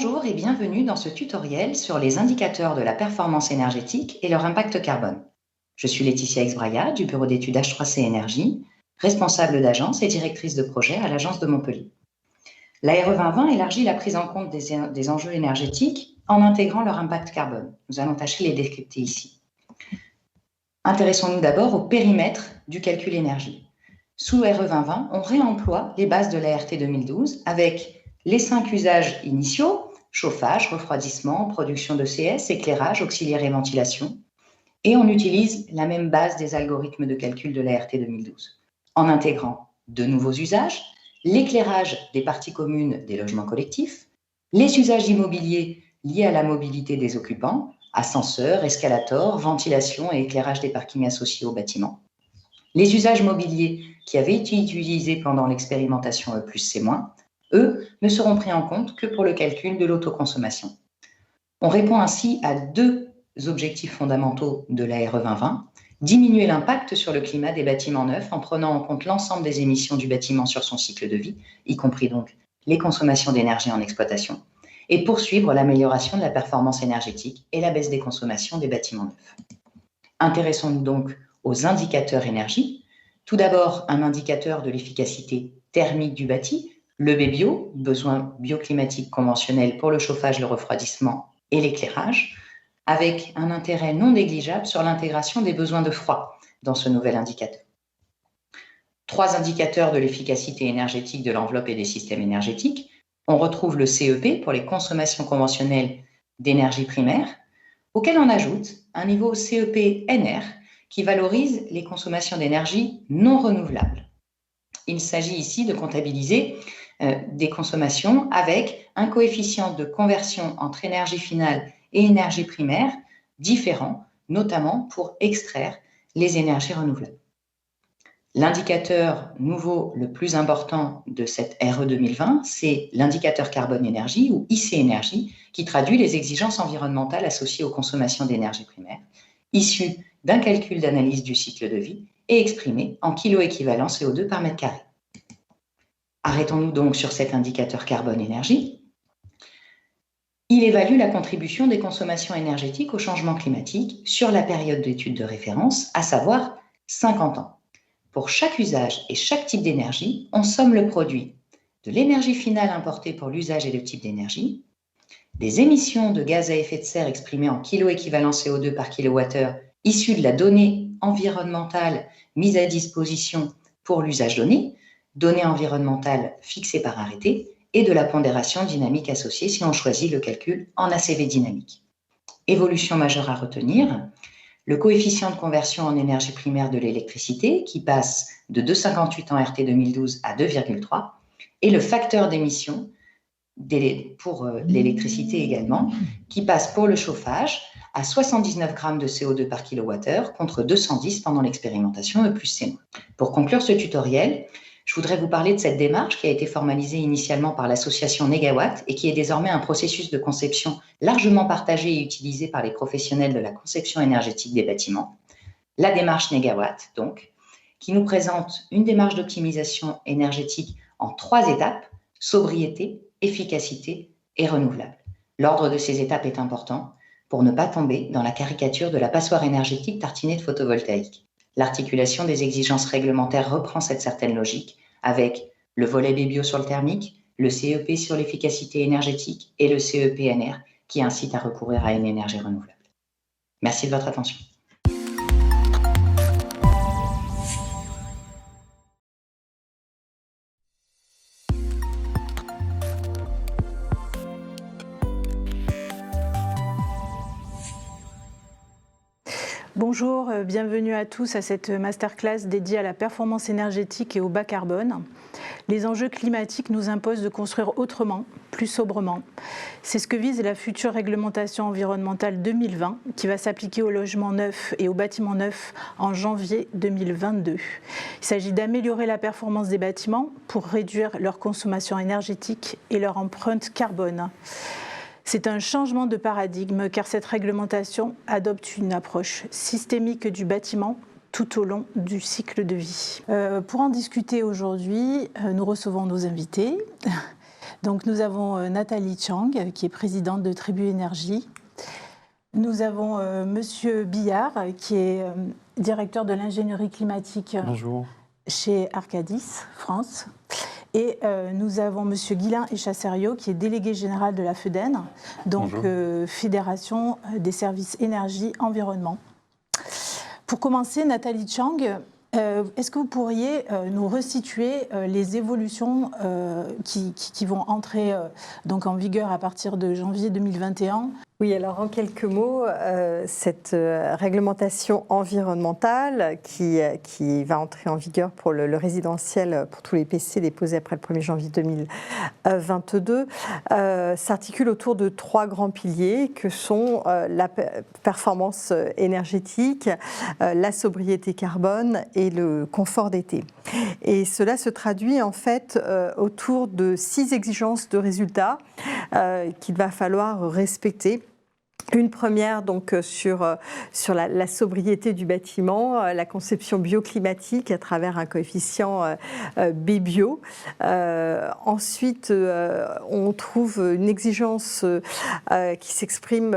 Bonjour et bienvenue dans ce tutoriel sur les indicateurs de la performance énergétique et leur impact carbone. Je suis Laetitia Exbraya du bureau d'études H3C Énergie, responsable d'agence et directrice de projet à l'agence de Montpellier. La RE 2020 élargit la prise en compte des enjeux énergétiques en intégrant leur impact carbone. Nous allons tâcher de les décrypter ici. Intéressons-nous d'abord au périmètre du calcul énergie. Sous RE 2020, on réemploie les bases de l'ART 2012 avec les 5 usages initiaux, chauffage, refroidissement, production de CS, éclairage, auxiliaire et ventilation, et on utilise la même base des algorithmes de calcul de l'ART 2012, en intégrant de nouveaux usages, l'éclairage des parties communes des logements collectifs, les usages immobiliers liés à la mobilité des occupants, ascenseurs, escalators, ventilation et éclairage des parkings associés au bâtiment, les usages mobiliers qui avaient été utilisés pendant l'expérimentation E+C-, eux, ne seront pris en compte que pour le calcul de l'autoconsommation. On répond ainsi à deux objectifs fondamentaux de la RE 2020, diminuer l'impact sur le climat des bâtiments neufs en prenant en compte l'ensemble des émissions du bâtiment sur son cycle de vie, y compris donc les consommations d'énergie en exploitation, et poursuivre l'amélioration de la performance énergétique et la baisse des consommations des bâtiments neufs. Intéressons-nous donc aux indicateurs énergie. Tout d'abord, un indicateur de l'efficacité thermique du bâti, le BBio, besoin bioclimatique conventionnel pour le chauffage, le refroidissement et l'éclairage, avec un intérêt non négligeable sur l'intégration des besoins de froid dans ce nouvel indicateur. 3 indicateurs de l'efficacité énergétique de l'enveloppe et des systèmes énergétiques. On retrouve le CEP pour les consommations conventionnelles d'énergie primaire, auquel on ajoute un niveau CEP-NR qui valorise les consommations d'énergie non renouvelables. Il s'agit ici de comptabiliser des consommations avec un coefficient de conversion entre énergie finale et énergie primaire différent, notamment pour extraire les énergies renouvelables. L'indicateur nouveau le plus important de cette RE 2020, c'est l'indicateur carbone-énergie ou IC-énergie, qui traduit les exigences environnementales associées aux consommations d'énergie primaire, issues d'un calcul d'analyse du cycle de vie et exprimé en kilo équivalent CO2 par mètre carré. Arrêtons-nous donc sur cet indicateur carbone-énergie. Il évalue la contribution des consommations énergétiques au changement climatique sur la période d'étude de référence, à savoir 50 ans. Pour chaque usage et chaque type d'énergie, on somme le produit de l'énergie finale importée pour l'usage et le type d'énergie, des émissions de gaz à effet de serre exprimées en kilo équivalent CO2 par kilowattheure issues de la donnée environnementale mise à disposition pour l'usage donné, données environnementales fixées par arrêté, et de la pondération dynamique associée si on choisit le calcul en ACV dynamique. Évolution majeure à retenir, le coefficient de conversion en énergie primaire de l'électricité qui passe de 2,58 en RT 2012 à 2,3 et le facteur d'émission pour l'électricité également qui passe pour le chauffage à 79 grammes de CO2 par kilowattheure contre 210 pendant l'expérimentation E+C-. Pour conclure ce tutoriel, je voudrais vous parler de cette démarche qui a été formalisée initialement par l'association Négawatt et qui est désormais un processus de conception largement partagé et utilisé par les professionnels de la conception énergétique des bâtiments. La démarche Négawatt, donc, qui nous présente une démarche d'optimisation énergétique en 3 étapes, sobriété, efficacité et renouvelable. L'ordre de ces étapes est important pour ne pas tomber dans la caricature de la passoire énergétique tartinée de photovoltaïque. L'articulation des exigences réglementaires reprend cette certaine logique avec le volet BBio sur le thermique, le CEP sur l'efficacité énergétique et le CEP-NR qui incite à recourir à une énergie renouvelable. Merci de votre attention. Bonjour, bienvenue à tous à cette masterclass dédiée à la performance énergétique et au bas carbone. Les enjeux climatiques nous imposent de construire autrement, plus sobrement. C'est ce que vise la future réglementation environnementale 2020 qui va s'appliquer aux logements neufs et aux bâtiments neufs en janvier 2022. Il s'agit d'améliorer la performance des bâtiments pour réduire leur consommation énergétique et leur empreinte carbone. C'est un changement de paradigme car cette réglementation adopte une approche systémique du bâtiment tout au long du cycle de vie. Pour en discuter aujourd'hui, nous recevons nos invités. Donc nous avons Nathalie Chang, qui est présidente de Tribu Énergie. Nous avons Monsieur Billard, qui est directeur de l'ingénierie climatique chez Arcadis France. Et nous avons Monsieur Guilain Echasserio, qui est délégué général de la FEDEN, donc Fédération des services énergie-environnement. Pour commencer, Nathalie Chang, est-ce que vous pourriez nous resituer les évolutions qui vont entrer donc en vigueur à partir de janvier 2021 ? Oui, alors en quelques mots, cette réglementation environnementale qui va entrer en vigueur pour le résidentiel, pour tous les PC déposés après le 1er janvier 2022, s'articule autour de 3 grands piliers que sont la performance énergétique, la sobriété carbone et le confort d'été. Et cela se traduit en fait autour de 6 exigences de résultats qu'il va falloir respecter. Une première donc sur la sobriété du bâtiment, la conception bioclimatique à travers un coefficient B-bio. Ensuite, on trouve une exigence qui s'exprime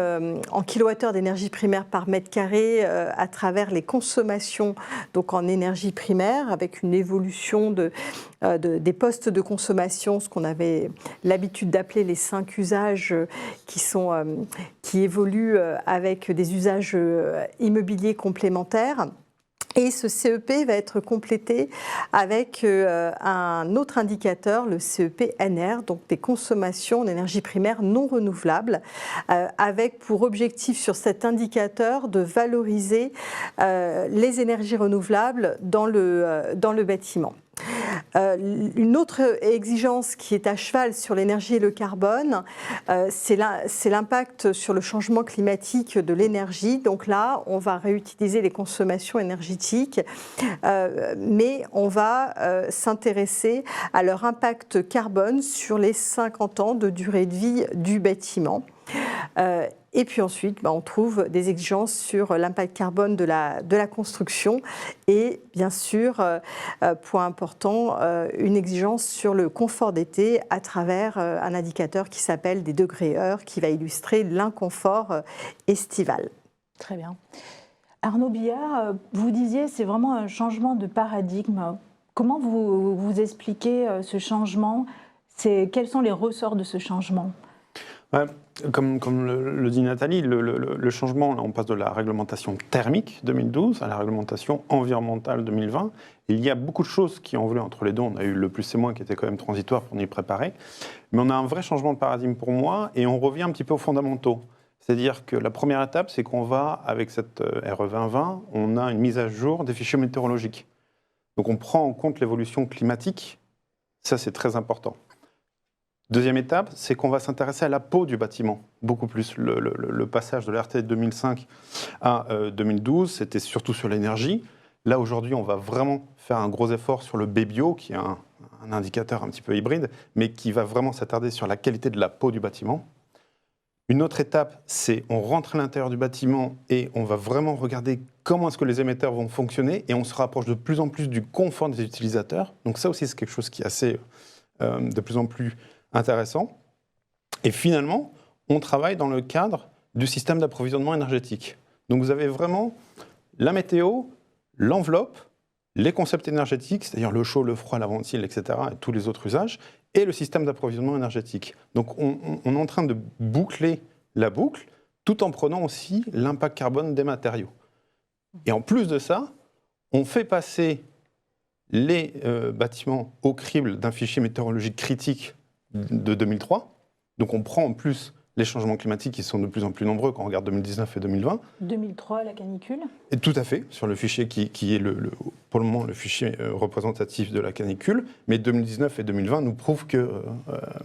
en kilowattheure d'énergie primaire par mètre carré à travers les consommations donc en énergie primaire, avec une évolution des postes de consommation, ce qu'on avait l'habitude d'appeler les 5 usages qui évoluent avec des usages immobiliers complémentaires. Et ce CEP va être complété avec un autre indicateur, le CEP-NR, donc des consommations en énergie primaire non renouvelables, avec pour objectif sur cet indicateur de valoriser les énergies renouvelables dans le bâtiment. Une autre exigence qui est à cheval sur l'énergie et le carbone, c'est l'impact sur le changement climatique de l'énergie. Donc là, on va réutiliser les consommations énergétiques, mais on va s'intéresser à leur impact carbone sur les 50 ans de durée de vie du bâtiment. Et puis ensuite, on trouve des exigences sur l'impact carbone de la construction et bien sûr, point important, une exigence sur le confort d'été à travers un indicateur qui s'appelle des degrés-heures qui va illustrer l'inconfort estival. Très bien. Arnaud Billard, vous disiez c'est vraiment un changement de paradigme. Comment vous expliquez ce changement ? Quels sont les ressorts de ce changement ? Comme le dit Nathalie, le changement, là, on passe de la réglementation thermique 2012 à la réglementation environnementale 2020. Il y a beaucoup de choses qui ont évolué entre les deux. On a eu le plus et moins qui était quand même transitoire pour y préparer. Mais on a un vrai changement de paradigme pour moi et on revient un petit peu aux fondamentaux. C'est-à-dire que la première étape, c'est qu'on va, avec cette RE 2020, on a une mise à jour des fichiers météorologiques. Donc on prend en compte l'évolution climatique. Ça, c'est très important. Deuxième étape, c'est qu'on va s'intéresser à la peau du bâtiment, beaucoup plus. Le passage de l'RT 2005 à 2012, c'était surtout sur l'énergie. Là, aujourd'hui, on va vraiment faire un gros effort sur le B-bio, qui est un indicateur un petit peu hybride, mais qui va vraiment s'attarder sur la qualité de la peau du bâtiment. Une autre étape, c'est on rentre à l'intérieur du bâtiment et on va vraiment regarder comment est-ce que les émetteurs vont fonctionner et on se rapproche de plus en plus du confort des utilisateurs. Donc ça aussi, c'est quelque chose qui est assez, de plus en plus intéressant. Et finalement, on travaille dans le cadre du système d'approvisionnement énergétique. Donc vous avez vraiment la météo, l'enveloppe, les concepts énergétiques, c'est-à-dire le chaud, le froid, la ventile, etc., et tous les autres usages, et le système d'approvisionnement énergétique. Donc on est en train de boucler la boucle, tout en prenant aussi l'impact carbone des matériaux. Et en plus de ça, on fait passer les bâtiments au crible d'un fichier météorologique critique de 2003. Donc on prend en plus les changements climatiques qui sont de plus en plus nombreux quand on regarde 2019 et 2020. 2003, la canicule ? Et tout à fait, sur le fichier qui est pour le moment le fichier représentatif de la canicule. Mais 2019 et 2020 nous prouvent que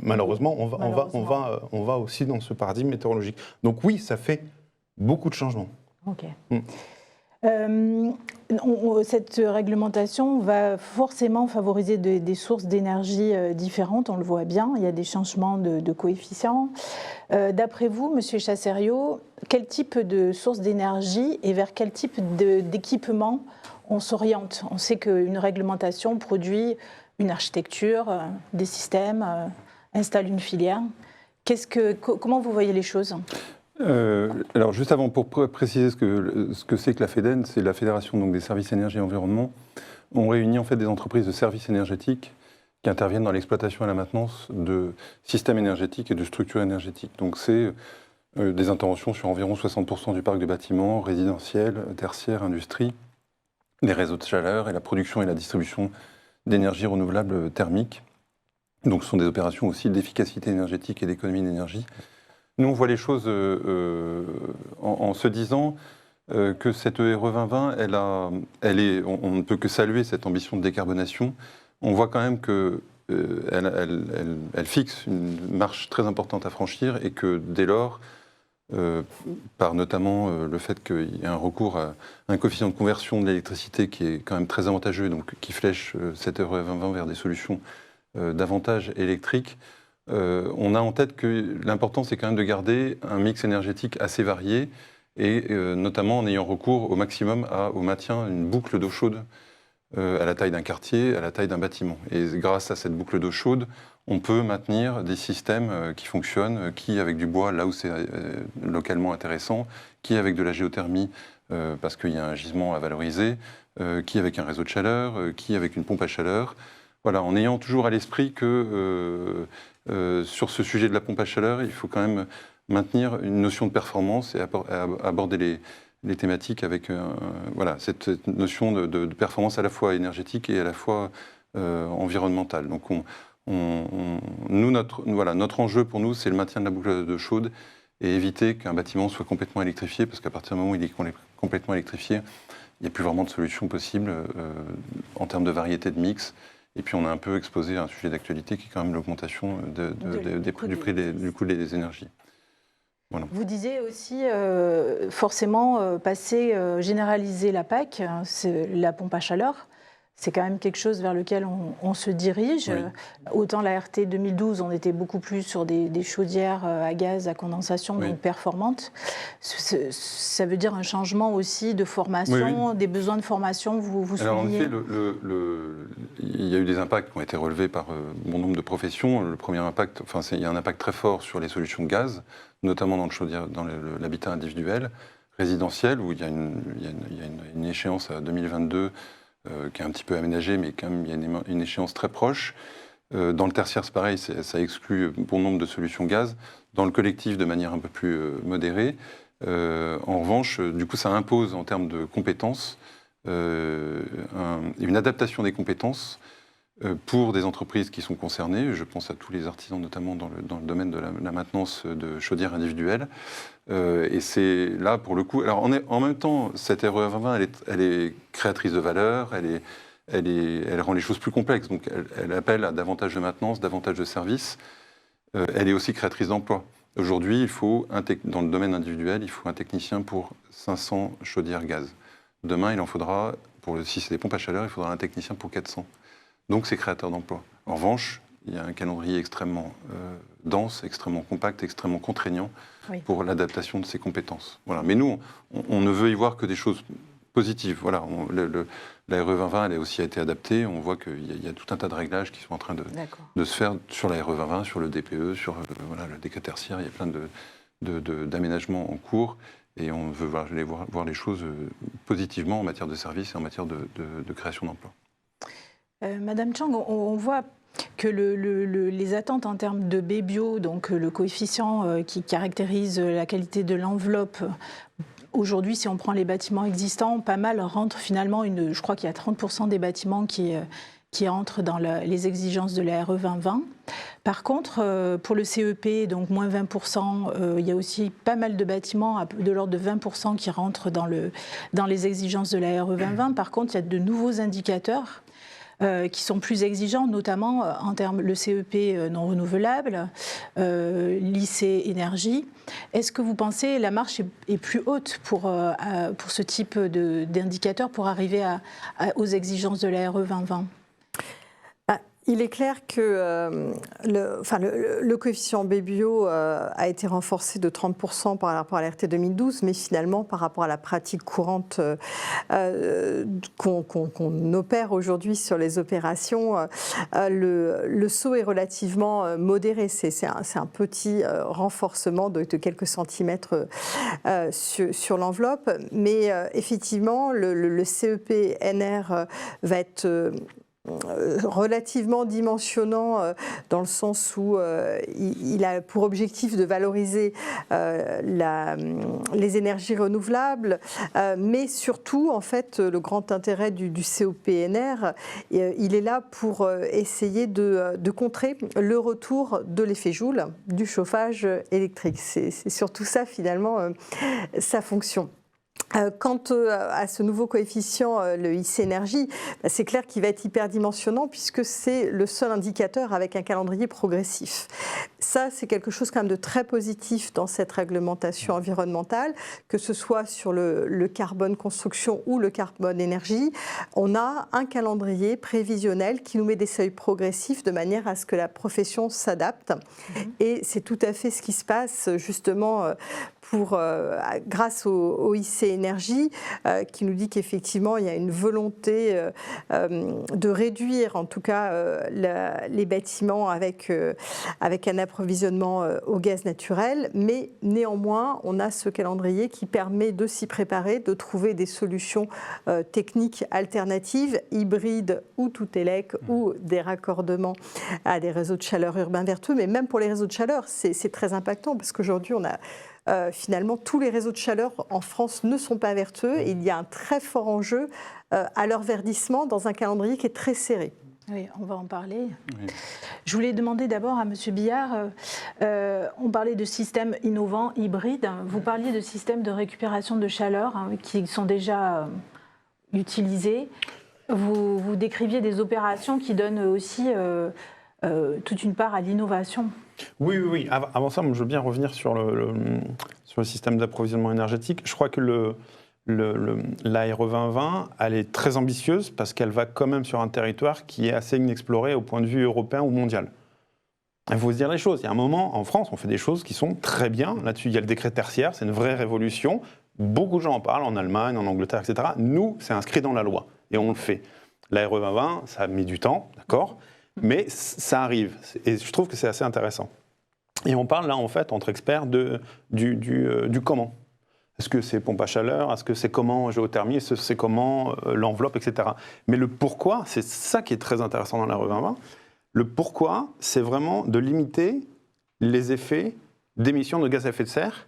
malheureusement, on va aussi dans ce paradigme météorologique. Donc oui, ça fait beaucoup de changements. Ok. Cette réglementation va forcément favoriser des sources d'énergie différentes, on le voit bien, il y a des changements de coefficients. D'après vous, Monsieur Echasserio, quel type de source d'énergie et vers quel type d'équipement on s'oriente ? On sait qu'une réglementation produit une architecture, des systèmes, installe une filière. Comment vous voyez les choses ? Alors juste avant, pour préciser ce que c'est que la FEDEN, c'est la Fédération donc, des services énergie et environnement. On réunit en fait des entreprises de services énergétiques qui interviennent dans l'exploitation et la maintenance de systèmes énergétiques et de structures énergétiques. Donc c'est des interventions sur environ 60% du parc de bâtiments, résidentiels, tertiaires, industrie, les réseaux de chaleur et la production et la distribution d'énergie renouvelable thermique. Donc ce sont des opérations aussi d'efficacité énergétique et d'économie d'énergie. Nous, on voit les choses en se disant que cette RE 2020, on ne peut que saluer cette ambition de décarbonation. On voit quand même qu'elle fixe une marche très importante à franchir et que dès lors, par notamment le fait qu'il y ait un recours à un coefficient de conversion de l'électricité qui est quand même très avantageux, donc qui flèche cette RE 2020 vers des solutions davantage électriques, on a en tête que l'important, c'est quand même de garder un mix énergétique assez varié et notamment en ayant recours au maximum au maintien d'une boucle d'eau chaude à la taille d'un quartier, à la taille d'un bâtiment. Et grâce à cette boucle d'eau chaude, on peut maintenir des systèmes qui fonctionnent, qui avec du bois, là où c'est localement intéressant, qui avec de la géothermie, parce qu'il y a un gisement à valoriser, qui avec un réseau de chaleur, qui avec une pompe à chaleur. Voilà, en ayant toujours à l'esprit que sur ce sujet de la pompe à chaleur, il faut quand même maintenir une notion de performance et aborder les thématiques avec cette notion de performance à la fois énergétique et à la fois environnementale. Donc notre enjeu pour nous, c'est le maintien de la boucle d'eau chaude et éviter qu'un bâtiment soit complètement électrifié, parce qu'à partir du moment où il est complètement électrifié, il n'y a plus vraiment de solution possible en termes de variété de mix. Et puis on a un peu exposé à un sujet d'actualité qui est quand même l'augmentation du coût des énergies. Voilà. Vous disiez aussi, forcément, généraliser la PAC, la pompe à chaleur. C'est quand même quelque chose vers lequel on se dirige. Oui. Autant la RT 2012, on était beaucoup plus sur des chaudières à gaz, à condensation, donc performantes. Ça veut dire un changement aussi de formation, des besoins de formation, vous soulignez. Alors en effet, il y a eu des impacts qui ont été relevés par bon nombre de professions. Le premier impact, il y a un impact très fort sur les solutions de gaz, notamment dans l'habitat individuel, résidentiel, où il y a une échéance à 2022 qui est un petit peu aménagée, mais quand même il y a une échéance très proche. Dans le tertiaire, c'est pareil, ça exclut bon nombre de solutions gaz. Dans le collectif, de manière un peu plus modérée. En revanche, du coup, ça impose en termes de compétences une adaptation des compétences pour des entreprises qui sont concernées. Je pense à tous les artisans, notamment dans le domaine de la maintenance de chaudières individuelles. Et c'est là, pour le coup... Alors, en même temps, cette RE 2020, elle est créatrice de valeur, elle rend les choses plus complexes. Donc, elle appelle à davantage de maintenance, davantage de services. Elle est aussi créatrice d'emplois. Aujourd'hui, dans le domaine individuel, il faut un technicien pour 500 chaudières gaz. Demain, il en faudra, si c'est des pompes à chaleur, il faudra un technicien pour 400. Donc, c'est créateur d'emplois. En revanche, il y a un calendrier extrêmement dense, extrêmement compact, extrêmement contraignant pour l'adaptation de ces compétences. Voilà. Mais nous, on ne veut y voir que des choses positives. Voilà. La RE 2020, elle a aussi été adaptée. On voit qu'il y a tout un tas de réglages qui sont en train de se faire sur la RE 2020, sur le DPE, sur le décret tertiaire. Il y a plein d'aménagements en cours. Et on veut voir les choses positivement en matière de services et en matière de création d'emplois. Madame Chang, on voit que les attentes en termes de B-bio, donc le coefficient qui caractérise la qualité de l'enveloppe, aujourd'hui, si on prend les bâtiments existants, pas mal rentrent finalement, je crois qu'il y a 30% des bâtiments qui entrent dans les exigences de la RE 2020. Par contre, pour le CEP, donc moins 20%, il y a aussi pas mal de bâtiments de l'ordre de 20% qui rentrent dans les exigences de la RE 2020. Par contre, il y a de nouveaux indicateurs qui sont plus exigeants, notamment en termes le CEP non renouvelable, l'IC énergie. Est-ce que vous pensez que la marche est plus haute pour ce type d'indicateurs pour arriver aux exigences de la RE 2020 ? Il est clair que le coefficient B-bio a été renforcé de 30% par rapport à l'RT 2012, mais finalement, par rapport à la pratique courante qu'on opère aujourd'hui sur les opérations, le saut est relativement modéré. C'est un petit renforcement de quelques centimètres sur l'enveloppe, mais effectivement, le CEP-NR va être relativement dimensionnant dans le sens où il a pour objectif de valoriser les énergies renouvelables, mais surtout, en fait, le grand intérêt du COPNR, il est là pour essayer de contrer le retour de l'effet Joule du chauffage électrique. C'est surtout ça, finalement, sa fonction. Quant à ce nouveau coefficient, le IC énergie, c'est clair qu'il va être hyperdimensionnant puisque c'est le seul indicateur avec un calendrier progressif. Ça, c'est quelque chose quand même de très positif dans cette réglementation environnementale, que ce soit sur le carbone construction ou le carbone énergie. On a un calendrier prévisionnel qui nous met des seuils progressifs de manière à ce que la profession s'adapte. Et c'est tout à fait ce qui se passe justement grâce au IC énergie, qui nous dit qu'effectivement il y a une volonté de réduire en tout cas les bâtiments avec un approvisionnement au gaz naturel, mais néanmoins on a ce calendrier qui permet de s'y préparer, de trouver des solutions techniques alternatives, hybrides ou tout élec, ou des raccordements à des réseaux de chaleur urbains vertueux. Mais même pour les réseaux de chaleur, c'est très impactant parce qu'aujourd'hui on a finalement, tous les réseaux de chaleur en France ne sont pas vertueux et il y a un très fort enjeu à leur verdissement dans un calendrier qui est très serré. Oui, on va en parler. Oui. Je voulais demander d'abord à M. Billard, on parlait de systèmes innovants, hybrides. Vous parliez de systèmes de récupération de chaleur qui sont déjà utilisés. Vous décriviez des opérations qui donnent aussi toute une part à l'innovation. Oui. Avant ça, je veux bien revenir sur le système d'approvisionnement énergétique. Je crois que l'ARE 2020, elle est très ambitieuse parce qu'elle va quand même sur un territoire qui est assez inexploré au point de vue européen ou mondial. Il faut se dire les choses. Il y a un moment, en France, on fait des choses qui sont très bien. Là-dessus, il y a le décret tertiaire, c'est une vraie révolution. Beaucoup de gens en parlent, en Allemagne, en Angleterre, etc. Nous, c'est inscrit dans la loi et on le fait. L'ARE 2020, ça a mis du temps, d'accord ? Mais ça arrive, et je trouve que c'est assez intéressant. Et on parle là, en fait, entre experts, du comment. Est-ce que c'est pompe à chaleur? Est-ce que c'est comment géothermie? Est-ce que c'est comment l'enveloppe, etc. Mais le pourquoi, c'est ça qui est très intéressant dans la RE 2020. Le pourquoi, c'est vraiment de limiter les effets d'émissions de gaz à effet de serre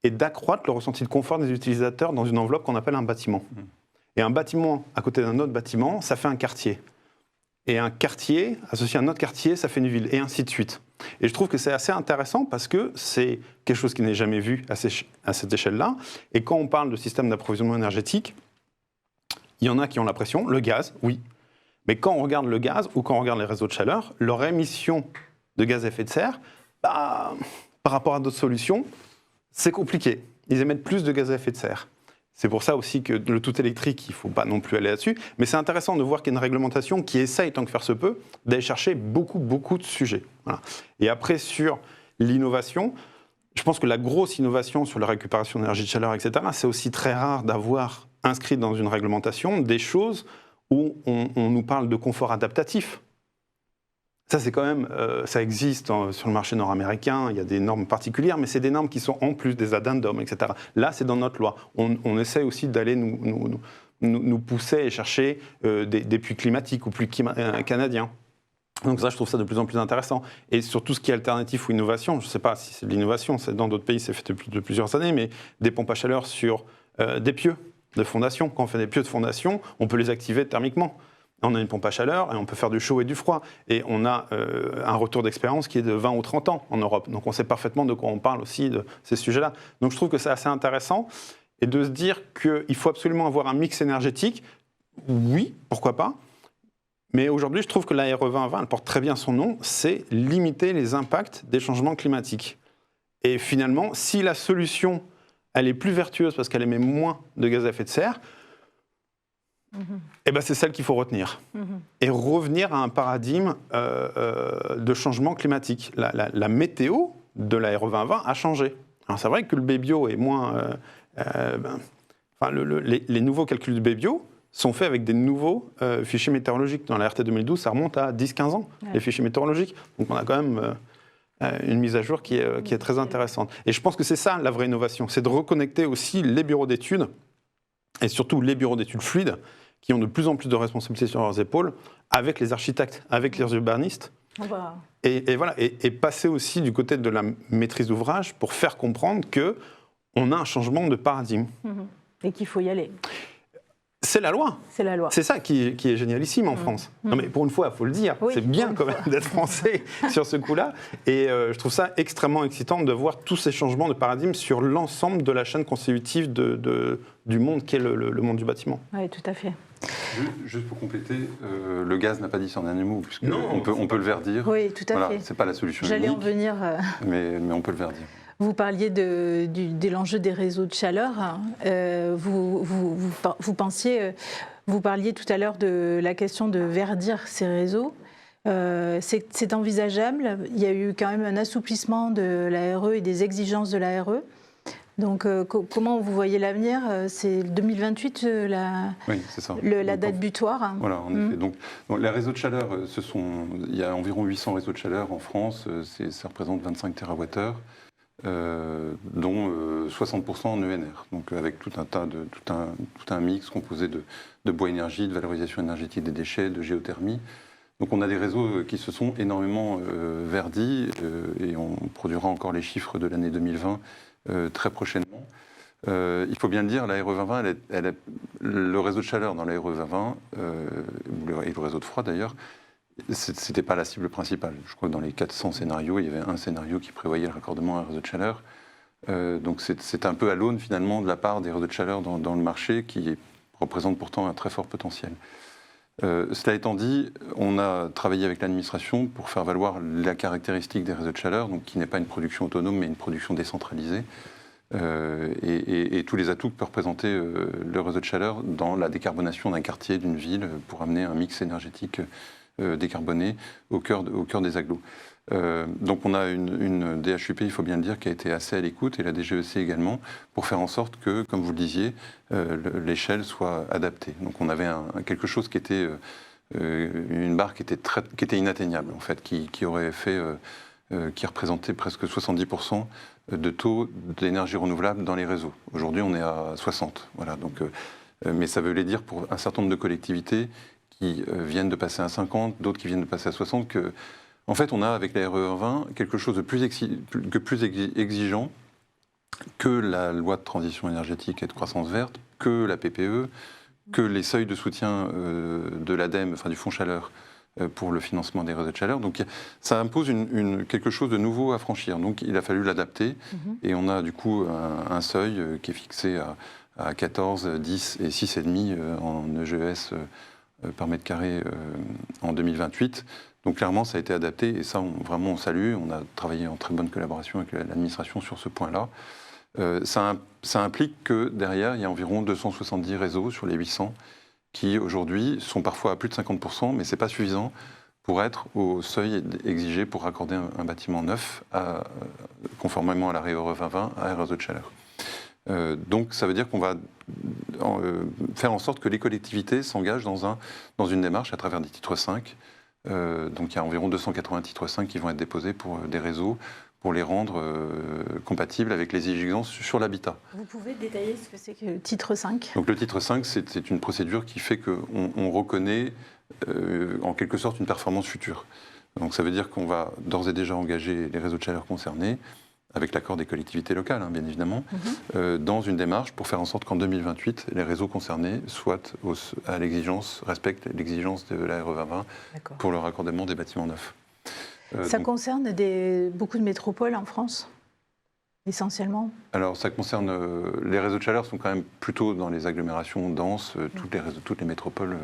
et d'accroître le ressenti de confort des utilisateurs dans une enveloppe qu'on appelle un bâtiment. Et un bâtiment à côté d'un autre bâtiment, ça fait un quartier. Et un quartier associé à un autre quartier, ça fait une ville, et ainsi de suite. Et je trouve que c'est assez intéressant parce que c'est quelque chose qui n'est jamais vu à cette échelle-là. Et quand on parle de système d'approvisionnement énergétique, il y en a qui ont la pression, le gaz, oui. Mais quand on regarde le gaz ou quand on regarde les réseaux de chaleur, leur émission de gaz à effet de serre, par rapport à d'autres solutions, c'est compliqué. Ils émettent plus de gaz à effet de serre. C'est pour ça aussi que le tout électrique, il ne faut pas non plus aller là-dessus. Mais c'est intéressant de voir qu'il y a une réglementation qui essaye, tant que faire se peut, d'aller chercher beaucoup de sujets. Voilà. Et après, sur l'innovation, je pense que la grosse innovation sur la récupération d'énergie de chaleur, etc., c'est aussi très rare d'avoir inscrit dans une réglementation des choses où on nous parle de confort adaptatif. Ça, c'est quand même, ça existe sur le marché nord-américain, il y a des normes particulières, mais c'est des normes qui sont en plus des addendums, etc. Là, c'est dans notre loi. On essaie aussi d'aller nous pousser et chercher des puits climatiques ou puits canadiens. Donc ça, je trouve ça de plus en plus intéressant. Et sur tout ce qui est alternatif ou innovation, je ne sais pas si c'est de l'innovation, dans d'autres pays, c'est fait depuis plusieurs années, mais des pompes à chaleur sur des pieux de fondation. Quand on fait des pieux de fondation, on peut les activer thermiquement. On a une pompe à chaleur et on peut faire du chaud et du froid. Et on a un retour d'expérience qui est de 20 ou 30 ans en Europe. Donc on sait parfaitement de quoi on parle aussi de ces sujets-là. Donc je trouve que c'est assez intéressant. Et de se dire qu'il faut absolument avoir un mix énergétique, oui, pourquoi pas. Mais aujourd'hui, je trouve que la RE 2020, elle porte très bien son nom, c'est limiter les impacts des changements climatiques. Et finalement, si la solution, elle est plus vertueuse parce qu'elle émet moins de gaz à effet de serre, eh ben, c'est celle qu'il faut retenir. Et revenir à un paradigme de changement climatique. La météo de la RE 2020 a changé. Alors c'est vrai que le BBio est moins... les nouveaux calculs de BBio sont faits avec des nouveaux fichiers météorologiques. Dans la RT 2012, ça remonte à 10-15 ans, les fichiers météorologiques. Donc on a quand même une mise à jour qui est très intéressante. Et je pense que c'est ça la vraie innovation, c'est de reconnecter aussi les bureaux d'études, et surtout les bureaux d'études fluides, qui ont de plus en plus de responsabilités sur leurs épaules, avec les architectes, avec les urbanistes. Et passer aussi du côté de la maîtrise d'ouvrage pour faire comprendre qu'on a un changement de paradigme. Et qu'il faut y aller. C'est la loi. C'est la loi. C'est ça qui est génialissime en France. Non, mais pour une fois, il faut le dire. Oui, c'est bien quand même d'être français sur ce coup-là. Et je trouve ça extrêmement excitant de voir tous ces changements de paradigme sur l'ensemble de la chaîne constitutive du monde qu'est le monde du bâtiment. Oui, tout à fait. Juste pour compléter, le gaz n'a pas dit son dernier mot, puisqu'on peut le verdir. Oui, tout à fait. C'est pas la solution J'allais unique, en venir. mais on peut le verdir. Vous parliez de l'enjeu des réseaux de chaleur. Vous parliez tout à l'heure de la question de verdir ces réseaux. C'est envisageable. Il y a eu quand même un assouplissement de la RE et des exigences de la RE. Donc, comment vous voyez l'avenir? C'est 2028 oui, c'est ça. La date butoir. Voilà, en effet. Donc, les réseaux de chaleur, il y a environ 800 réseaux de chaleur en France. Ça représente 25 TWh. Dont 60% en ENR, donc avec tout un mix composé de bois énergie, de valorisation énergétique des déchets, de géothermie. Donc on a des réseaux qui se sont énormément verdis et on produira encore les chiffres de l'année 2020 très prochainement. Il faut bien le dire, la RE 2020, le réseau de chaleur dans la RE 2020 et le réseau de froid d'ailleurs, c'était pas la cible principale. Je crois que dans les 400 scénarios, il y avait un scénario qui prévoyait le raccordement à un réseau de chaleur. Donc c'est un peu à l'aune finalement de la part des réseaux de chaleur dans le marché qui représente pourtant un très fort potentiel. Cela étant dit, on a travaillé avec l'administration pour faire valoir la caractéristique des réseaux de chaleur, donc qui n'est pas une production autonome mais une production décentralisée. Et tous les atouts que peut représenter le réseau de chaleur dans la décarbonation d'un quartier, d'une ville, pour amener un mix énergétique décarboné au cœur des agglos. Donc on a une DHUP, il faut bien le dire, qui a été assez à l'écoute, et la DGEC également, pour faire en sorte que, comme vous le disiez, l'échelle soit adaptée. Donc on avait quelque chose qui était une barre qui était inatteignable, en fait, qui représentait presque 70% de taux d'énergie renouvelable dans les réseaux. Aujourd'hui, on est à 60. Voilà, donc, mais ça veut dire pour un certain nombre de collectivités qui viennent de passer à 50, d'autres qui viennent de passer à 60, que, en fait, on a avec la RE 20 quelque chose de plus exigeant que la loi de transition énergétique et de croissance verte, que la PPE, que les seuils de soutien de l'ADEME, enfin du Fonds Chaleur, pour le financement des réseaux de chaleur. Donc ça impose quelque chose de nouveau à franchir. Donc il a fallu l'adapter, et on a du coup un seuil qui est fixé à 14, 10 et 6,5 en EGES par mètre carré en 2028. Donc clairement, ça a été adapté, et ça, vraiment, on salue. On a travaillé en très bonne collaboration avec l'administration sur ce point-là. Ça implique que derrière, il y a environ 270 réseaux sur les 800 qui, aujourd'hui, sont parfois à plus de 50%, mais ce n'est pas suffisant pour être au seuil exigé pour raccorder un bâtiment neuf, conformément à la RE 2020, à un réseau de chaleur. Donc ça veut dire qu'on va faire en sorte que les collectivités s'engagent dans une démarche à travers des titres 5. Donc il y a environ 280 titres 5 qui vont être déposés pour des réseaux, pour les rendre compatibles avec les exigences sur l'habitat. Vous pouvez détailler ce que c'est que le titre 5 ? Donc le titre 5, c'est une procédure qui fait qu'on reconnaît en quelque sorte une performance future. Donc ça veut dire qu'on va d'ores et déjà engager les réseaux de chaleur concernés, avec l'accord des collectivités locales, hein, bien évidemment, dans une démarche pour faire en sorte qu'en 2028, les réseaux concernés respectent l'exigence de la RE 2020 pour le raccordement des bâtiments neufs. Ça concerne beaucoup de métropoles en France, essentiellement? Alors ça concerne... les réseaux de chaleur sont quand même plutôt dans les agglomérations denses. Toutes les métropoles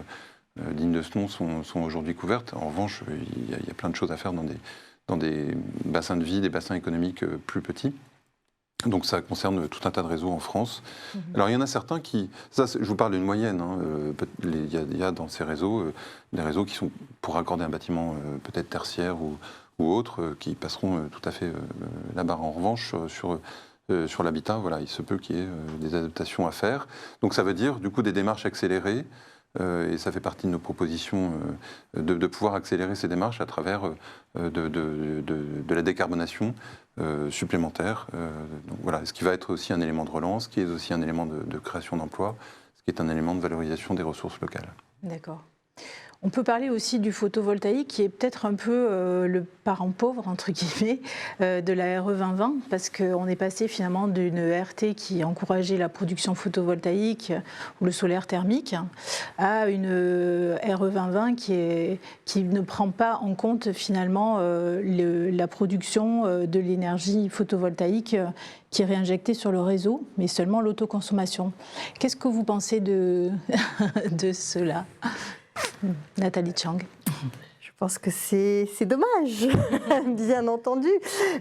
dignes de ce nom sont aujourd'hui couvertes. En revanche, il y a plein de choses à faire dans des bassins de vie, des bassins économiques plus petits. Donc ça concerne tout un tas de réseaux en France. Alors il y en a certains qui... je vous parle d'une moyenne. Il y a dans ces réseaux des réseaux qui sont pour raccorder un bâtiment peut-être tertiaire ou autre, qui passeront tout à fait la barre. En revanche, sur l'habitat, voilà, il se peut qu'il y ait des adaptations à faire. Donc ça veut dire du coup des démarches accélérées. Et ça fait partie de nos propositions de pouvoir accélérer ces démarches à travers de la décarbonation supplémentaire. Donc voilà, ce qui va être aussi un élément de relance, qui est aussi un élément de création d'emplois, ce qui est un élément de valorisation des ressources locales. D'accord. On peut parler aussi du photovoltaïque qui est peut-être un peu le parent pauvre, entre guillemets, de la RE 2020, parce qu'on est passé finalement d'une RT qui encourageait la production photovoltaïque ou le solaire thermique à une RE 2020 qui ne prend pas en compte finalement la production de l'énergie photovoltaïque qui est réinjectée sur le réseau, mais seulement l'autoconsommation. Qu'est-ce que vous pensez de cela ? Nathalie Chang. Je pense que c'est dommage, bien entendu,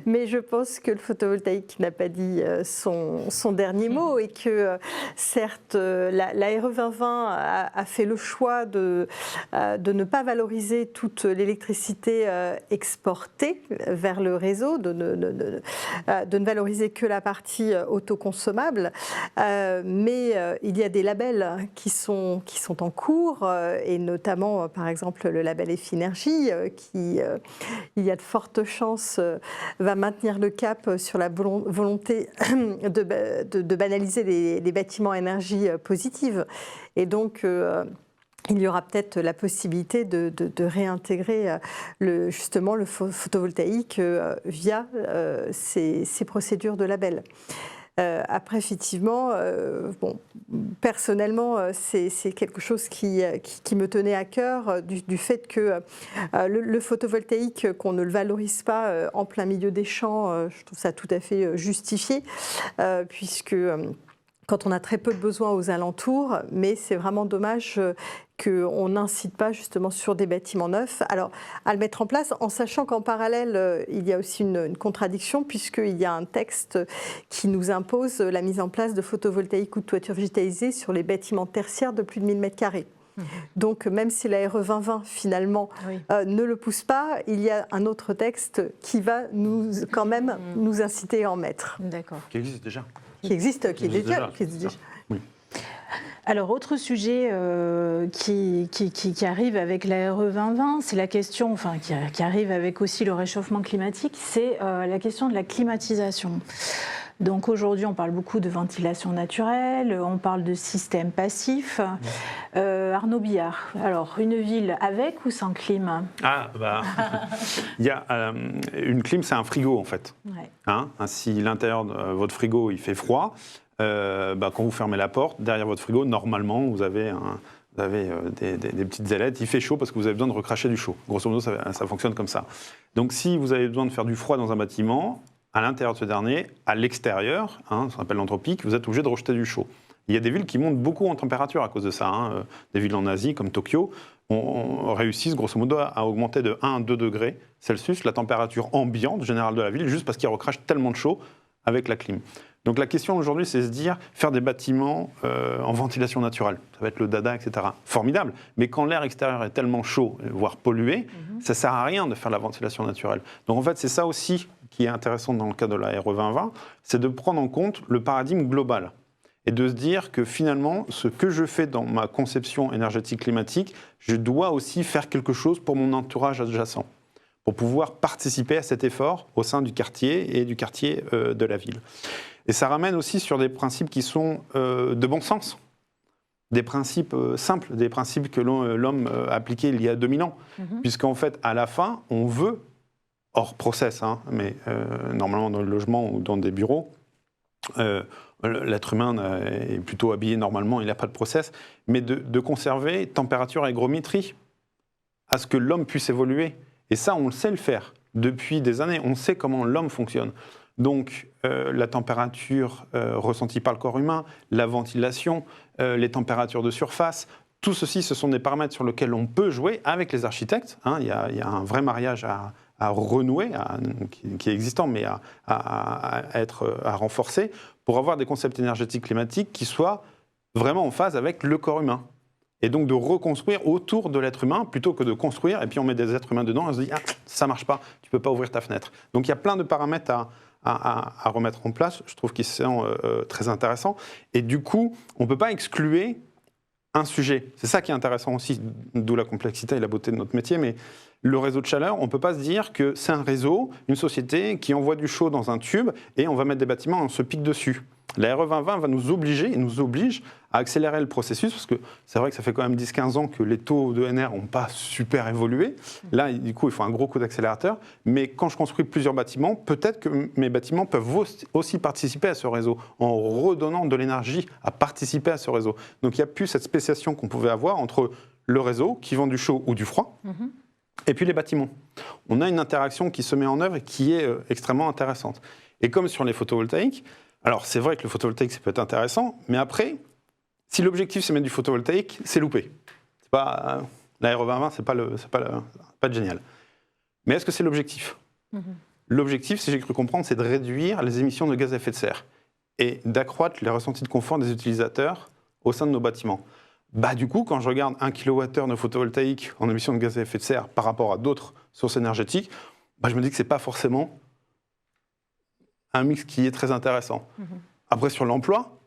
mais je pense que le photovoltaïque n'a pas dit son dernier mot et que certes, la RE 2020 a fait le choix de ne pas valoriser toute l'électricité exportée vers le réseau, de ne valoriser que la partie autoconsommable, mais il y a des labels qui sont en cours, et notamment par exemple le label Effinergie, qui, il y a de fortes chances, va maintenir le cap sur la volonté de banaliser les bâtiments à énergie positive. Et donc, il y aura peut-être la possibilité de réintégrer justement le photovoltaïque via ces procédures de label. Après, effectivement, personnellement, c'est quelque chose qui me tenait à cœur, du fait que le photovoltaïque, qu'on ne le valorise pas en plein milieu des champs, je trouve ça tout à fait justifié, puisque quand on a très peu de besoins aux alentours, mais c'est vraiment dommage qu'on n'incite pas justement sur des bâtiments neufs. Alors, à le mettre en place, en sachant qu'en parallèle, il y a aussi une contradiction, puisqu'il y a un texte qui nous impose la mise en place de photovoltaïque ou de toiture végétalisée sur les bâtiments tertiaires de plus de 1000 m². Donc, même si la RE 2020, finalement, ne le pousse pas, il y a un autre texte qui va quand même nous inciter à en mettre. D'accord. Qui existe déjà. Qui existe déjà. Oui. Alors, autre sujet qui arrive avec la RE 2020, c'est la question, qui arrive avec aussi le réchauffement climatique, c'est la question de la climatisation. Donc aujourd'hui, on parle beaucoup de ventilation naturelle, on parle de système passif. Arnaud Billard, alors une ville avec ou sans clim ? Il y a une clim, c'est un frigo en fait. Ouais. Si l'intérieur de votre frigo il fait froid, quand vous fermez la porte, derrière votre frigo, normalement, vous avez des petites ailettes. Il fait chaud parce que vous avez besoin de recracher du chaud. Grosso modo, ça fonctionne comme ça. Donc si vous avez besoin de faire du froid dans un bâtiment, à l'intérieur de ce dernier, à l'extérieur, ce qu'on appelle l'anthropique, vous êtes obligé de rejeter du chaud. Il y a des villes qui montent beaucoup en température à cause de ça. Des villes en Asie, comme Tokyo, on réussissent grosso modo à augmenter de 1 à 2 degrés Celsius la température ambiante générale de la ville, juste parce qu'ils recrachent tellement de chaud avec la clim. Donc la question aujourd'hui, c'est se dire, faire des bâtiments en ventilation naturelle. Ça va être le dada, etc. Formidable. Mais quand l'air extérieur est tellement chaud, voire pollué, ça ne sert à rien de faire la ventilation naturelle. Donc en fait, c'est ça aussi qui est intéressant dans le cas de la RE 2020, c'est de prendre en compte le paradigme global et de se dire que finalement, ce que je fais dans ma conception énergétique climatique, je dois aussi faire quelque chose pour mon entourage adjacent, pour pouvoir participer à cet effort au sein du quartier et du quartier de la ville. Et ça ramène aussi sur des principes qui sont de bon sens, des principes simples, des principes que l'homme a appliqués il y a 2000 ans, puisqu'en fait, à la fin, on veut, hors process, mais normalement dans le logement ou dans des bureaux, l'être humain est plutôt habillé normalement, il n'a pas de process, mais de conserver température et hygrométrie, à ce que l'homme puisse évoluer. Et ça, on le sait le faire depuis des années, on sait comment l'homme fonctionne. Donc, la température ressentie par le corps humain, la ventilation, les températures de surface, tout ceci, ce sont des paramètres sur lesquels on peut jouer avec les architectes. Il y a un vrai mariage à renouer, qui est existant, mais à renforcer, pour avoir des concepts énergétiques climatiques qui soient vraiment en phase avec le corps humain. Et donc de reconstruire autour de l'être humain, plutôt que de construire, et puis on met des êtres humains dedans, et on se dit, ça marche pas, tu peux pas ouvrir ta fenêtre. Donc il y a plein de paramètres à remettre en place, je trouve qu'ils sont très intéressants. Et du coup, on ne peut pas exclure un sujet. C'est ça qui est intéressant aussi, d'où la complexité et la beauté de notre métier, mais le réseau de chaleur, on ne peut pas se dire que c'est un réseau, une société qui envoie du chaud dans un tube et on va mettre des bâtiments et on se pique dessus. La RE 2020 va nous obliger et nous oblige à accélérer le processus, parce que c'est vrai que ça fait quand même 10-15 ans que les taux d'ENR n'ont pas super évolué. Là, du coup, il faut un gros coup d'accélérateur. Mais quand je construis plusieurs bâtiments, peut-être que mes bâtiments peuvent aussi participer à ce réseau, en redonnant de l'énergie à participer à ce réseau. Donc il n'y a plus cette spéciation qu'on pouvait avoir entre le réseau, qui vend du chaud ou du froid, et puis les bâtiments. On a une interaction qui se met en œuvre et qui est extrêmement intéressante. Et comme sur les photovoltaïques, alors c'est vrai que le photovoltaïque, ça peut être intéressant, mais après, si l'objectif c'est mettre du photovoltaïque, c'est loupé. C'est pas, la RE 2020, c'est pas génial. Mais est-ce que c'est l'objectif ? L'objectif, si j'ai cru comprendre, c'est de réduire les émissions de gaz à effet de serre et d'accroître les ressentis de confort des utilisateurs au sein de nos bâtiments. Du coup, quand je regarde 1 kWh de photovoltaïque en émissions de gaz à effet de serre par rapport à d'autres sources énergétiques, je me dis que ce n'est pas forcément un mix qui est très intéressant. Après, sur l'emploi,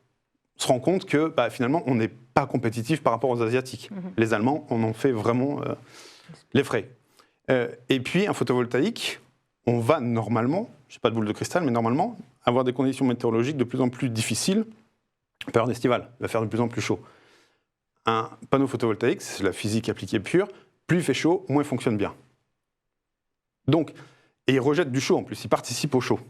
on se rend compte que finalement, on n'est pas compétitif par rapport aux Asiatiques. Les Allemands en ont fait vraiment les frais. Et puis, un photovoltaïque, on va normalement, je n'ai pas de boule de cristal, mais normalement, avoir des conditions météorologiques de plus en plus difficiles en période estivale. Il va faire de plus en plus chaud. Un panneau photovoltaïque, c'est la physique appliquée pure, plus il fait chaud, moins il fonctionne bien. Donc, et il rejette du chaud en plus, il participe au chaud.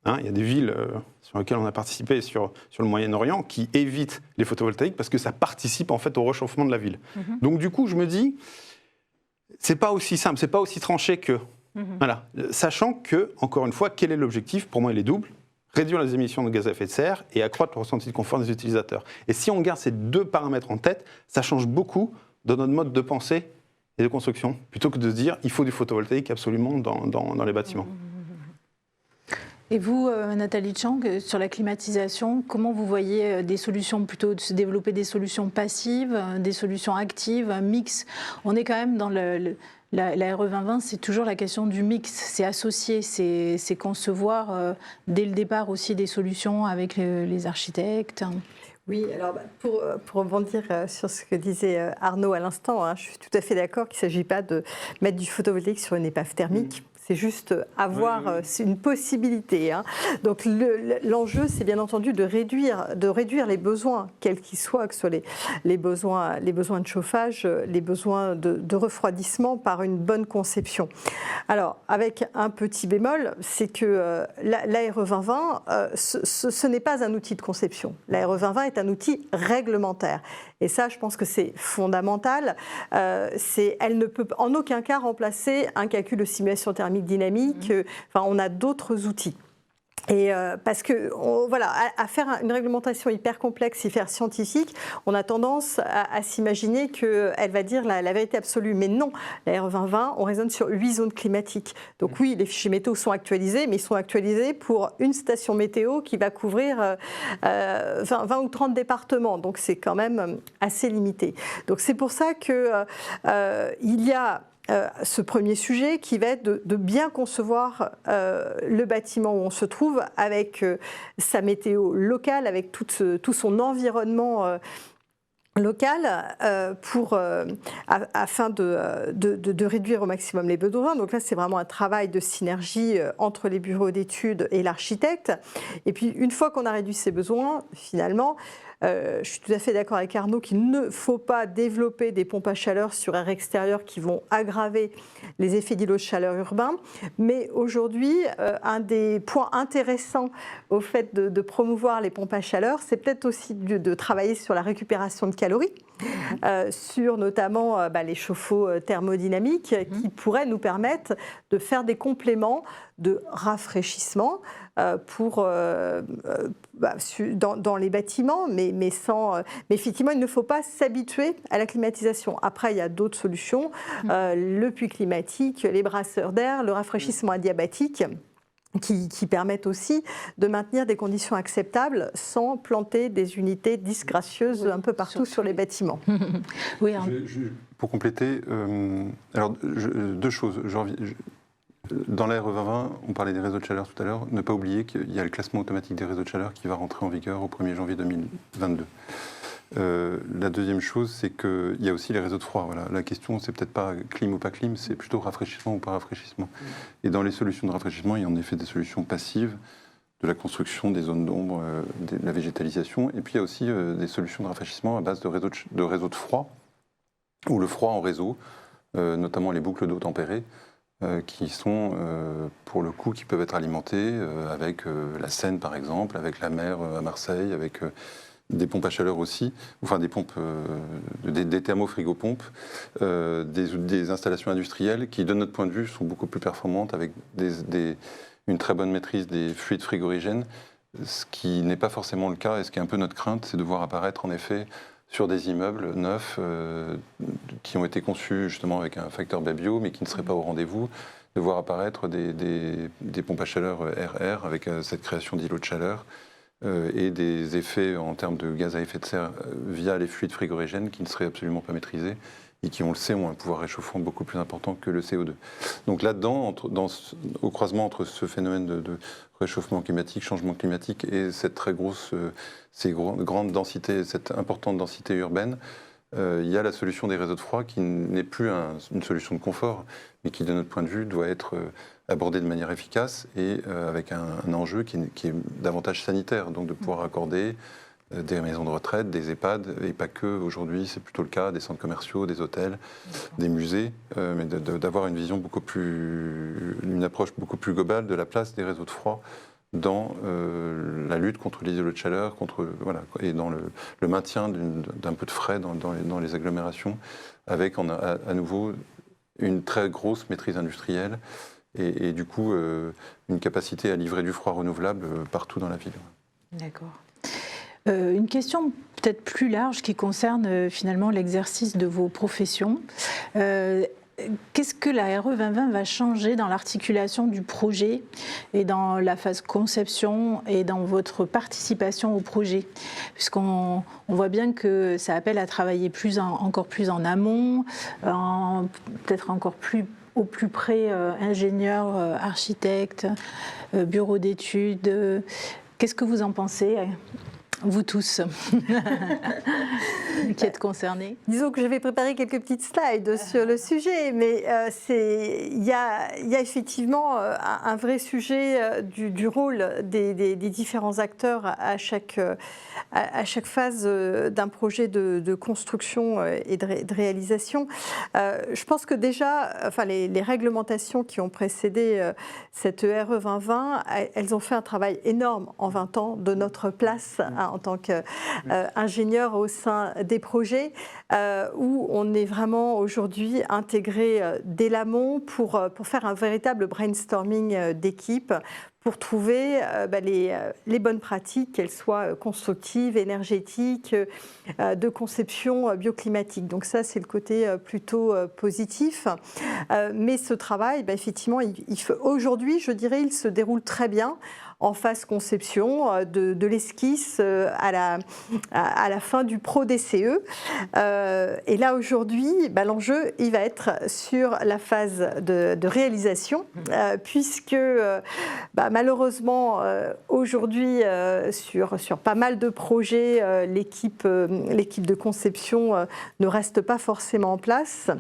Il y a des villes sur lesquelles on a participé sur le Moyen-Orient qui évitent les photovoltaïques parce que ça participe en fait au réchauffement de la ville. Donc du coup, je me dis, c'est pas aussi simple, c'est pas aussi tranché que... Voilà. Sachant que, encore une fois, quel est l'objectif ? Pour moi, il est double. Réduire les émissions de gaz à effet de serre et accroître le ressenti de confort des utilisateurs. Et si on garde ces deux paramètres en tête, ça change beaucoup dans notre mode de pensée et de construction, plutôt que de se dire il faut du photovoltaïque absolument dans les bâtiments. Et vous, Nathalie Chang, sur la climatisation, comment vous voyez des solutions, plutôt de se développer des solutions passives, des solutions actives, un mix ? On est quand même dans la RE 2020, c'est toujours la question du mix, c'est associer, c'est concevoir dès le départ aussi des solutions avec les architectes. Oui, alors pour rebondir sur ce que disait Arnaud à l'instant, je suis tout à fait d'accord qu'il ne s'agit pas de mettre du photovoltaïque sur une épave thermique. C'est juste avoir une possibilité. Donc l'enjeu, c'est bien entendu de réduire les besoins, quels qu'ils soient, que ce soit les besoins de chauffage, les besoins de refroidissement par une bonne conception. Alors, avec un petit bémol, c'est que l'ARE 2020, ce n'est pas un outil de conception. L'ARE 2020 est un outil réglementaire. Et ça, je pense que c'est fondamental. Elle ne peut en aucun cas remplacer un calcul de simulation thermique dynamique. On a d'autres outils. Et parce que, à faire une réglementation hyper complexe, hyper scientifique, on a tendance à s'imaginer qu'elle va dire la vérité absolue. Mais non, la RE 2020, on raisonne sur 8 zones climatiques. Donc oui, les fichiers météo sont actualisés, mais ils sont actualisés pour une station météo qui va couvrir 20 ou 30 départements. Donc c'est quand même assez limité. Donc c'est pour ça qu'il y a ce premier sujet qui va être de bien concevoir le bâtiment où on se trouve avec sa météo locale, avec tout son environnement local afin de réduire au maximum les besoins. Donc là, c'est vraiment un travail de synergie entre les bureaux d'études et l'architecte. Et puis, une fois qu'on a réduit ces besoins, finalement, je suis tout à fait d'accord avec Arnaud qu'il ne faut pas développer des pompes à chaleur sur air extérieur qui vont aggraver les effets d'îlots de chaleur urbains. Mais aujourd'hui, un des points intéressants au fait de promouvoir les pompes à chaleur, c'est peut-être aussi de travailler sur la récupération de calories, sur notamment les chauffe-eau thermodynamiques qui pourraient nous permettre de faire des compléments de rafraîchissement dans les bâtiments, mais effectivement, il ne faut pas s'habituer à la climatisation. Après, il y a d'autres solutions, le puits climatique, les brasseurs d'air, le rafraîchissement adiabatique, qui permettent aussi de maintenir des conditions acceptables sans planter des unités disgracieuses un peu partout sur les bâtiments. Oui, pour compléter, deux choses. Dans la RE 2020, on parlait des réseaux de chaleur tout à l'heure. Ne pas oublier qu'il y a le classement automatique des réseaux de chaleur qui va rentrer en vigueur au 1er janvier 2022. La deuxième chose, c'est qu'il y a aussi les réseaux de froid. Voilà. La question, c'est peut-être pas clim ou pas clim, c'est plutôt rafraîchissement ou pas rafraîchissement. Et dans les solutions de rafraîchissement, il y a en effet des solutions passives, de la construction des zones d'ombre, de la végétalisation. Et puis il y a aussi des solutions de rafraîchissement à base de réseaux de froid, ou le froid en réseau, notamment les boucles d'eau tempérées, qui sont, pour le coup, qui peuvent être alimentées avec la Seine, par exemple, avec la mer à Marseille, avec des pompes à chaleur aussi, enfin des pompes, des thermofrigopompes, des installations industrielles qui, de notre point de vue, sont beaucoup plus performantes avec une très bonne maîtrise des fluides frigorigènes, ce qui n'est pas forcément le cas et ce qui est un peu notre crainte, c'est de voir apparaître en effet sur des immeubles neufs qui ont été conçus justement avec un facteur Babio mais qui ne seraient pas au rendez-vous, de voir apparaître des pompes à chaleur RR avec cette création d'îlots de chaleur et des effets en termes de gaz à effet de serre via les fluides frigorigènes qui ne seraient absolument pas maîtrisés et qui, on le sait, ont un pouvoir réchauffant beaucoup plus important que le CO2. Donc là-dedans, au croisement entre ce phénomène de réchauffement climatique, changement climatique et cette très grosse, ces grandes densités, cette importante densité urbaine, il y a la solution des réseaux de froid qui n'est plus une solution de confort, mais qui, de notre point de vue, doit être abordée de manière efficace et avec un enjeu qui est davantage sanitaire, donc de pouvoir accorder des maisons de retraite, des EHPAD, et pas que, aujourd'hui c'est plutôt le cas, des centres commerciaux, des hôtels, des musées, mais d'avoir une approche beaucoup plus globale de la place des réseaux de froid dans la lutte contre les îlots de chaleur, et dans le maintien d'un peu de frais dans les agglomérations, avec à nouveau une très grosse maîtrise industrielle et du coup une capacité à livrer du froid renouvelable partout dans la ville. D'accord. Une question peut-être plus large qui concerne finalement l'exercice de vos professions. Qu'est-ce que la RE 2020 va changer dans l'articulation du projet et dans la phase conception et dans votre participation au projet? Puisqu'on voit bien que ça appelle à travailler encore plus en amont, peut-être encore plus au plus près ingénieurs, architectes, bureaux d'études. Qu'est-ce que vous en pensez ? Vous tous qui êtes concernés. Disons que j'avais préparé quelques petites slides sur le sujet, mais il y a effectivement un vrai sujet du rôle des différents acteurs à chaque phase d'un projet de construction et de réalisation. Je pense que déjà, les réglementations qui ont précédé cette RE 2020, elles ont fait un travail énorme en 20 ans de notre place en tant qu'ingénieur au sein des projets, où on est vraiment aujourd'hui intégré dès l'amont pour faire un véritable brainstorming d'équipe, pour trouver les bonnes pratiques, qu'elles soient constructives, énergétiques, de conception bioclimatique. Donc ça, c'est le côté plutôt positif. Mais ce travail, effectivement, aujourd'hui, je dirais, il se déroule très bien en phase conception, de l'esquisse à la fin du pro-DCE. Et là, aujourd'hui, l'enjeu, il va être sur la phase de réalisation, puisque malheureusement, aujourd'hui, sur pas mal de projets, l'équipe de conception ne reste pas forcément en place.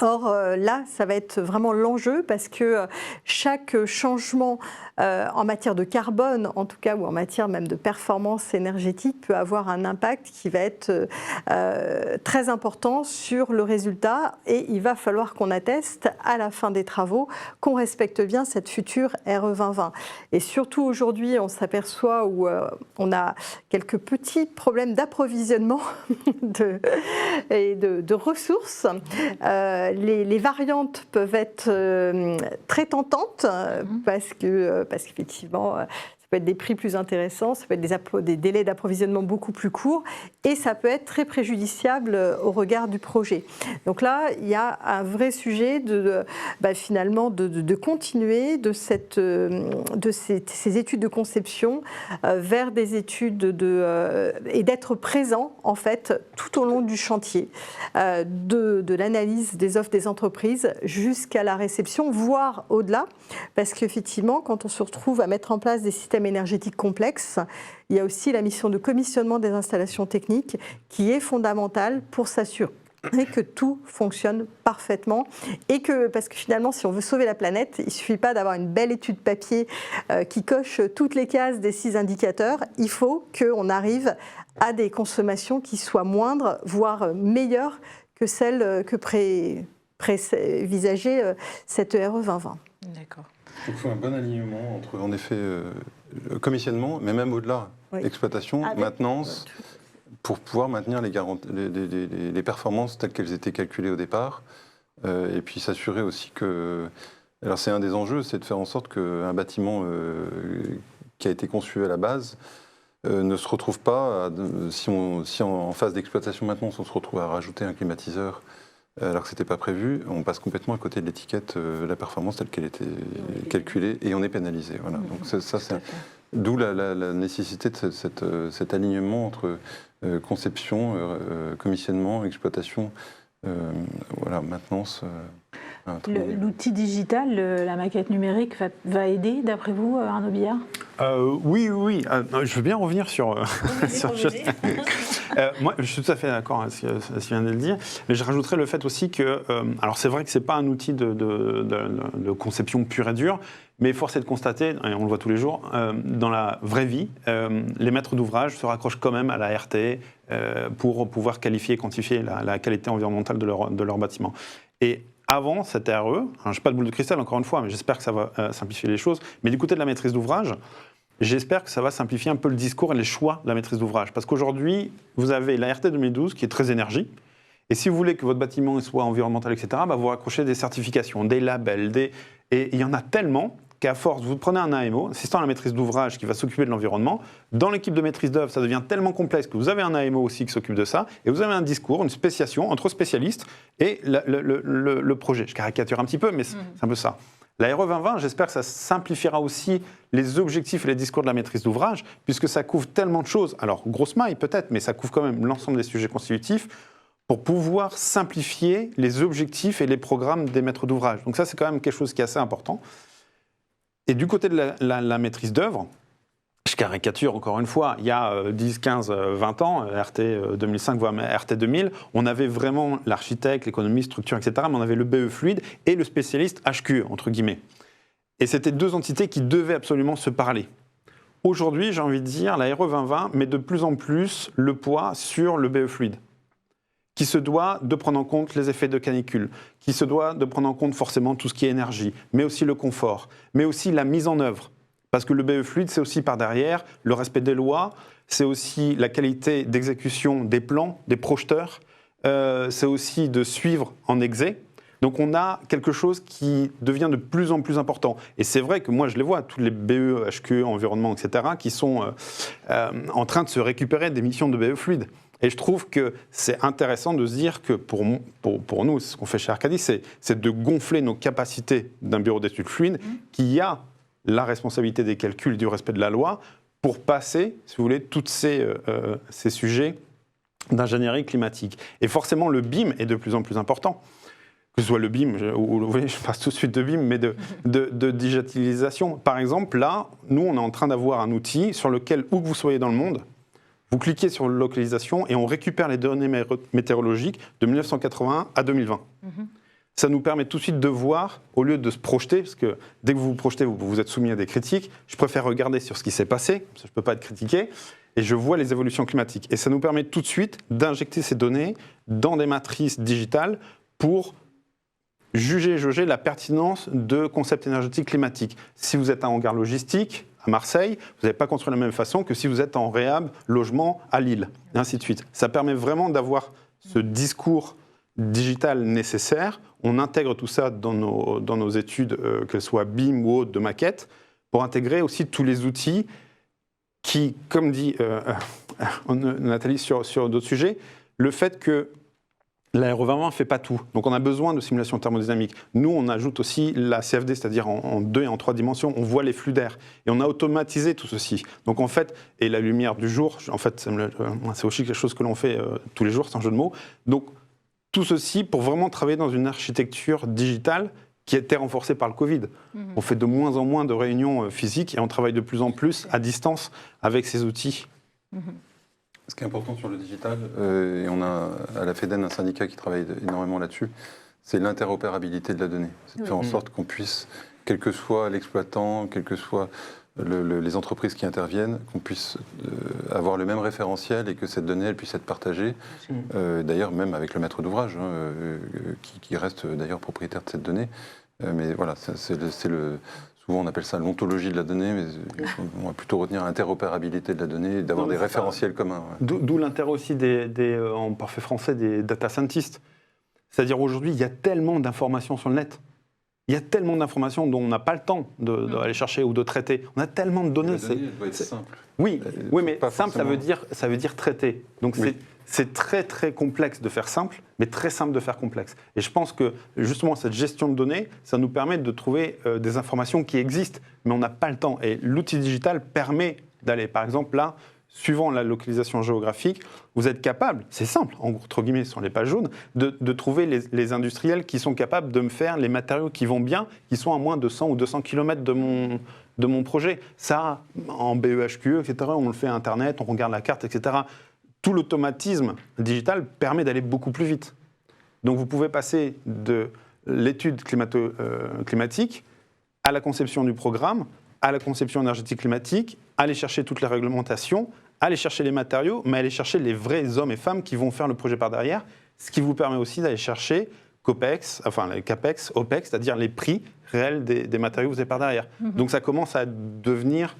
Or, là, ça va être vraiment l'enjeu parce que chaque changement en matière de carbone, en tout cas, ou en matière même de performance énergétique, peut avoir un impact qui va être très important sur le résultat. Et il va falloir qu'on atteste à la fin des travaux qu'on respecte bien cette future RE 2020. Et surtout aujourd'hui, on s'aperçoit où on a quelques petits problèmes d'approvisionnement et de ressources. les variantes peuvent être très tentantes parce qu'effectivement, ça peut être des prix plus intéressants, ça peut être des délais d'approvisionnement beaucoup plus courts et ça peut être très préjudiciable au regard du projet. Donc là, il y a un vrai sujet finalement de continuer ces études de conception vers des études et d'être présent en fait tout au long du chantier, de l'analyse des offres des entreprises jusqu'à la réception, voire au-delà, parce qu'effectivement, quand on se retrouve à mettre en place des systèmes énergétiques complexes, il y a aussi la mission de commissionnement des installations techniques qui est fondamentale pour s'assurer que tout fonctionne parfaitement parce que finalement, si on veut sauver la planète, il ne suffit pas d'avoir une belle étude papier qui coche toutes les cases des 6 indicateurs. Il faut qu'on arrive à des consommations qui soient moindres, voire meilleures que celles que prévisageait cette RE 2020. D'accord. Il faut un bon alignement entre, en effet, commissionnement, mais même au-delà, exploitation, maintenance, pour pouvoir maintenir les performances telles qu'elles étaient calculées au départ, et puis s'assurer aussi que... Alors c'est un des enjeux, c'est de faire en sorte qu'un bâtiment qui a été conçu à la base ne se retrouve pas, si en phase d'exploitation-maintenance, on se retrouve à rajouter un climatiseur alors que ce n'était pas prévu, on passe complètement à côté de l'étiquette la performance telle qu'elle était calculée et on est pénalisé. Voilà. Donc d'où la nécessité de cet alignement entre conception, commissionnement, exploitation, maintenance. L'outil digital, la maquette numérique, va aider, d'après vous, Arnaud Billard ? Oui. Je veux bien revenir sur... moi, je suis tout à fait d'accord avec ce que vient de le dire, mais je rajouterais le fait aussi que... alors, c'est vrai que ce n'est pas un outil de conception pure et dure, mais force est de constater, et on le voit tous les jours, dans la vraie vie, les maîtres d'ouvrage se raccrochent quand même à la RT pour pouvoir qualifier et quantifier la qualité environnementale de leur bâtiment. Et avant cette RE, je n'ai pas de boule de cristal encore une fois, mais j'espère que ça va simplifier les choses, mais du côté de la maîtrise d'ouvrage, j'espère que ça va simplifier un peu le discours et les choix de la maîtrise d'ouvrage. Parce qu'aujourd'hui, vous avez la RT 2012 qui est très énergie, et si vous voulez que votre bâtiment soit environnemental, etc., vous raccrochez des certifications, des labels, et il y en a tellement qu'à force, vous prenez un AMO, assistant à la maîtrise d'ouvrage qui va s'occuper de l'environnement, dans l'équipe de maîtrise d'œuvre, ça devient tellement complexe que vous avez un AMO aussi qui s'occupe de ça, et vous avez un discours, une spéciation entre spécialistes et le projet. Je caricature un petit peu, mais c'est un peu ça. La RE 2020, j'espère que ça simplifiera aussi les objectifs et les discours de la maîtrise d'ouvrage, puisque ça couvre tellement de choses. Alors, grosse maille peut-être, mais ça couvre quand même l'ensemble des sujets constitutifs pour pouvoir simplifier les objectifs et les programmes des maîtres d'ouvrage. Donc ça, c'est quand même quelque chose qui est assez important. Et du côté de la maîtrise d'œuvre, je caricature encore une fois, il y a 10, 15, 20 ans, RT 2005, voire RT 2000, on avait vraiment l'architecte, l'économiste, structure, etc., mais on avait le BE fluide et le spécialiste HQE, entre guillemets. Et c'était 2 entités qui devaient absolument se parler. Aujourd'hui, j'ai envie de dire, la RE 2020 met de plus en plus le poids sur le BE fluide, qui se doit de prendre en compte les effets de canicule, qui se doit de prendre en compte forcément tout ce qui est énergie, mais aussi le confort, mais aussi la mise en œuvre. Parce que le BE fluide, c'est aussi par derrière le respect des lois, c'est aussi la qualité d'exécution des plans, des projeteurs, c'est aussi de suivre en exé. Donc on a quelque chose qui devient de plus en plus important. Et c'est vrai que moi je les vois, tous les BE, HQE, environnement, etc., qui sont en train de se récupérer des missions de BE fluide. Et je trouve que c'est intéressant de se dire que pour nous, ce qu'on fait chez Arcadis, c'est de gonfler nos capacités d'un bureau d'études fluides qui a la responsabilité des calculs, du respect de la loi, pour passer, si vous voulez, tous ces sujets d'ingénierie climatique. Et forcément, le BIM est de plus en plus important. Que ce soit le BIM, vous voyez, je passe tout de suite de BIM, mais de digitalisation. Par exemple, là, nous, on est en train d'avoir un outil sur lequel, où que vous soyez dans le monde, vous cliquez sur localisation et on récupère les données météorologiques de 1981 à 2020. Ça nous permet tout de suite de voir, au lieu de se projeter, parce que dès que vous vous projetez, vous êtes soumis à des critiques, je préfère regarder sur ce qui s'est passé, parce que je ne peux pas être critiqué, et je vois les évolutions climatiques. Et ça nous permet tout de suite d'injecter ces données dans des matrices digitales pour juger et jauger la pertinence de concepts énergétiques climatiques. Si vous êtes un hangar logistique à Marseille, vous n'allez pas construire de la même façon que si vous êtes en réhab, logement à Lille, et ainsi de suite. Ça permet vraiment d'avoir ce discours digitales nécessaires. On intègre tout ça dans nos études, qu'elles soient BIM ou autres de maquettes, pour intégrer aussi tous les outils qui, comme dit Nathalie sur d'autres sujets, le fait que l'aéro 2020 ne fait pas tout. Donc on a besoin de simulation thermodynamique. Nous, on ajoute aussi la CFD, c'est-à-dire en 2 et en 3 dimensions, on voit les flux d'air. Et on a automatisé tout ceci. Donc en fait, et la lumière du jour, en fait, c'est aussi quelque chose que l'on fait tous les jours, c'est un jeu de mots. Donc tout ceci pour vraiment travailler dans une architecture digitale qui a été renforcée par le Covid. On fait de moins en moins de réunions physiques et on travaille de plus en plus à distance avec ces outils. Ce qui est important sur le digital, et on a à la FEDEN un syndicat qui travaille énormément là-dessus, c'est l'interopérabilité de la donnée. C'est de faire en sorte qu'on puisse, quel que soit l'exploitant, quelles que soient les entreprises qui interviennent, qu'on puisse avoir le même référentiel et que cette donnée elle puisse être partagée, d'ailleurs même avec le maître d'ouvrage, qui reste d'ailleurs propriétaire de cette donnée. Mais voilà, souvent on appelle ça l'ontologie de la donnée, mais on va plutôt retenir l'interopérabilité de la donnée et d'avoir des référentiels communs. Ouais. D'où l'intérêt aussi en parfait français, des data scientists. C'est-à-dire aujourd'hui, il y a tellement d'informations sur le net. Il y a tellement d'informations dont on n'a pas le temps d'aller chercher ou de traiter. On a tellement de données. La donnée, elle doit être simple. Oui, mais simple, forcément... ça veut dire traiter. Donc c'est très très complexe de faire simple, mais très simple de faire complexe. Et je pense que justement cette gestion de données, ça nous permet de trouver des informations qui existent, mais on n'a pas le temps. Et l'outil digital permet d'aller, par exemple là, suivant la localisation géographique, vous êtes capable, c'est simple, entre guillemets, sur les pages jaunes, de trouver les industriels qui sont capables de me faire les matériaux qui vont bien, qui sont à moins de 100 ou 200 km de mon projet. Ça, en BEHQE, etc., on le fait à Internet, on regarde la carte, etc. Tout l'automatisme digital permet d'aller beaucoup plus vite. Donc vous pouvez passer de l'étude climatique à la conception du programme, à la conception énergétique climatique, aller chercher toutes les réglementations, aller chercher les matériaux, mais aller chercher les vrais hommes et femmes qui vont faire le projet par derrière, ce qui vous permet aussi d'aller chercher les CAPEX, OPEX, c'est-à-dire les prix réels des matériaux que vous avez par derrière. Donc ça commence à devenir...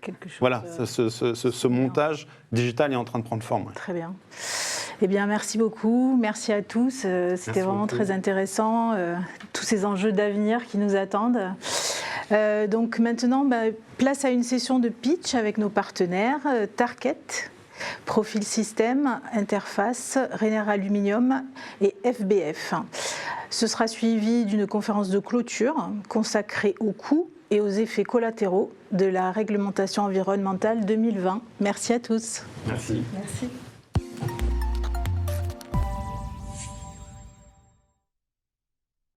Quelque chose, voilà, ce montage digital est en train de prendre forme. Très bien. Eh bien, merci beaucoup. Merci à tous. C'était vraiment très intéressant. Tous ces enjeux d'avenir qui nous attendent. Donc maintenant, place à une session de pitch avec nos partenaires. Tarkett, Profil Système, Interface, Rainer Aluminium et FBF. Ce sera suivi d'une conférence de clôture consacrée aux coûts et aux effets collatéraux de la réglementation environnementale 2020. Merci à tous. Merci. Merci.